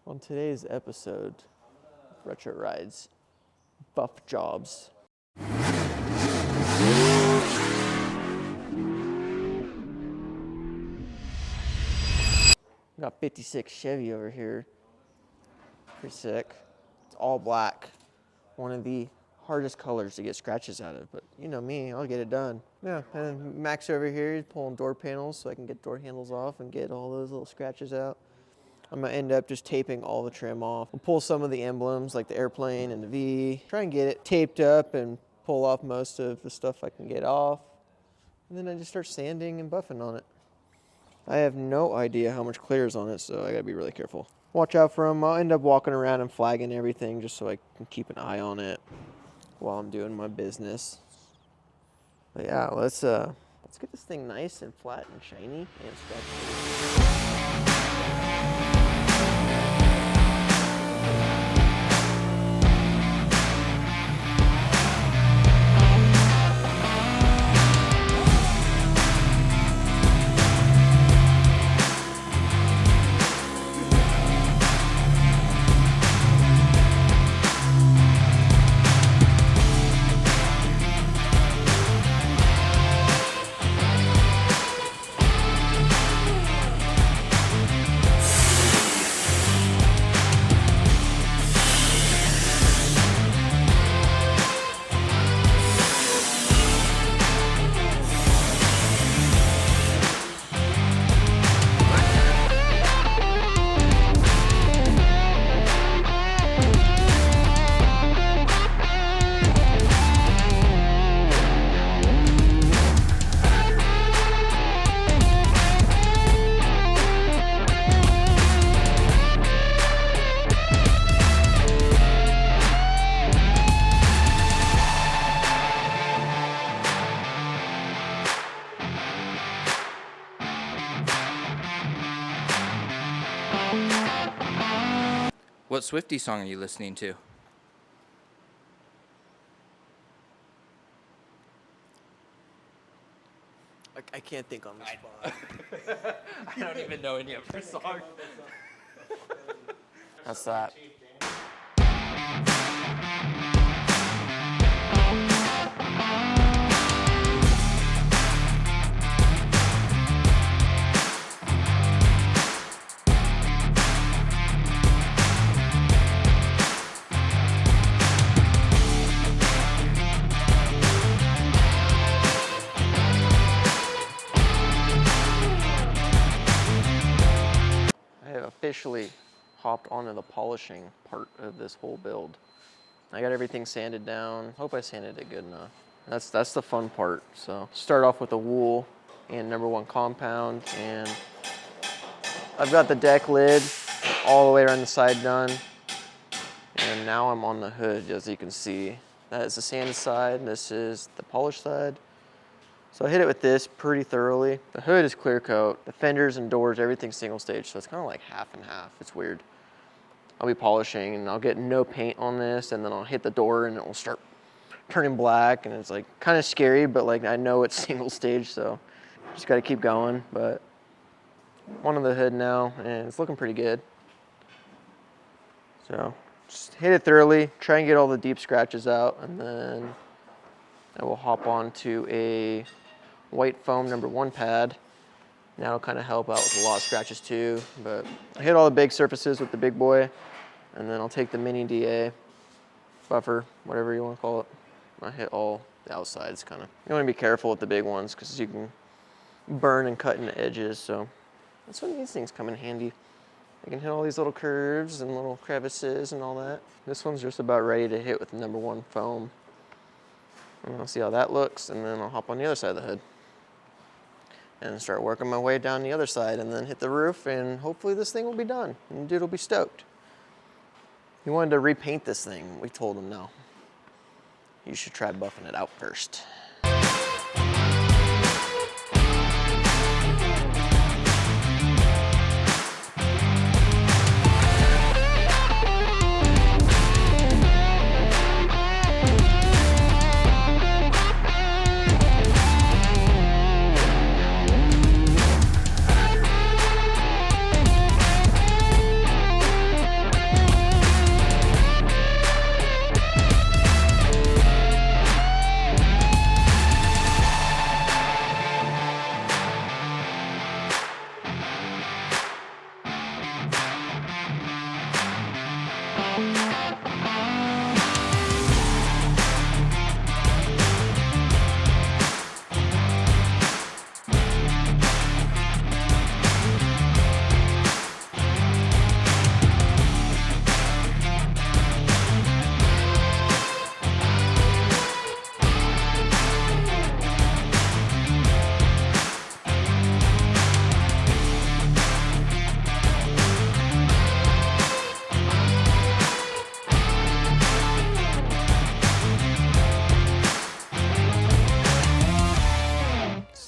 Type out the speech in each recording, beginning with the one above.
On today's episode, Retro Rides, Buff Jobs. Got 56 Chevy over here. Pretty sick. It's all black. One of the hardest colors to get scratches out of, but you know me, I'll get it done. Yeah, and Max over here, he's pulling door panels so I can get door handles off and get all those little scratches out. I'm gonna end up just taping all the trim off. I'll pull some of the emblems like the airplane and the V, try and get it taped up and pull off most of the stuff I can get off. And then I just start sanding and buffing on it. I have no idea how much clear is on it, so I gotta be really careful. Watch out for them. I'll end up walking around and flagging everything just so I can keep an eye on it while I'm doing my business. But yeah, let's get this thing nice and flat and shiny and scratch-free. What Swiftie song are you listening to? I can't think on the spot. I don't even know any of her songs. That's that. Officially hopped onto the polishing part of this whole build. I got everything sanded down. Hope I sanded it good enough. That's the fun part. So start off with the wool and #1 compound, and I've got the deck lid all the way around the side done. And now I'm on the hood, as you can see. That is the sanded side, this is the polished side. So I hit it with this pretty thoroughly. The hood is clear coat. The fenders and doors, everything's single stage, so it's kind of like half and half. It's weird. I'll be polishing and I'll get no paint on this, and then I'll hit the door and it will start turning black, and it's like kind of scary, but like I know it's single stage, so just gotta keep going. But I'm on the hood now and it's looking pretty good. So just hit it thoroughly, try and get all the deep scratches out, and then I will hop on to a white foam #1 pad. That'll kind of help out with a lot of scratches too, but I hit all the big surfaces with the big boy, and then I'll take the mini DA, buffer, whatever you want to call it. I hit all the outsides kind of. You want to be careful with the big ones because you can burn and cut in the edges, so that's when these things come in handy. I can hit all these little curves and little crevices and all that. This one's just about ready to hit with the #1 foam. And I'll see how that looks, and then I'll hop on the other side of the hood and start working my way down the other side, and then hit the roof, and hopefully this thing will be done and dude will be stoked. He wanted to repaint this thing. We told him no. You should try buffing it out first.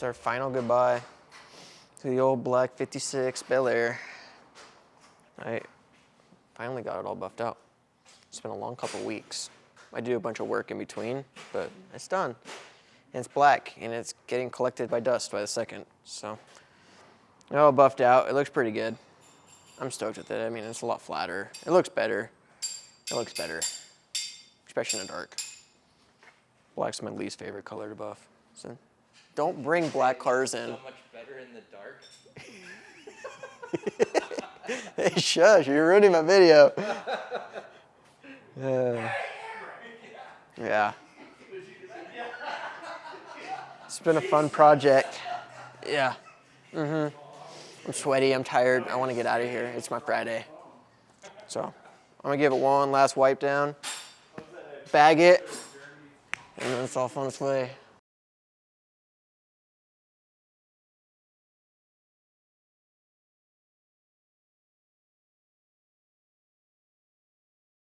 our final goodbye to the old black 56 Belair. I finally got it all buffed out. It's been a long couple weeks. I do a bunch of work in between, but it's done. And it's black, and it's getting collected by dust by the second. So, all buffed out. It looks pretty good. I'm stoked with it. I mean, it's a lot flatter. It looks better. It looks better, especially in the dark. Black's my least favorite color to buff. So, don't bring black cars in. So much better in the dark. Hey, shush, you're ruining my video. Yeah. It's been a fun project. Yeah. I'm sweaty, I'm tired, I want to get out of here. It's my Friday. So, I'm going to give it one last wipe down, bag it, and then it's off on its way.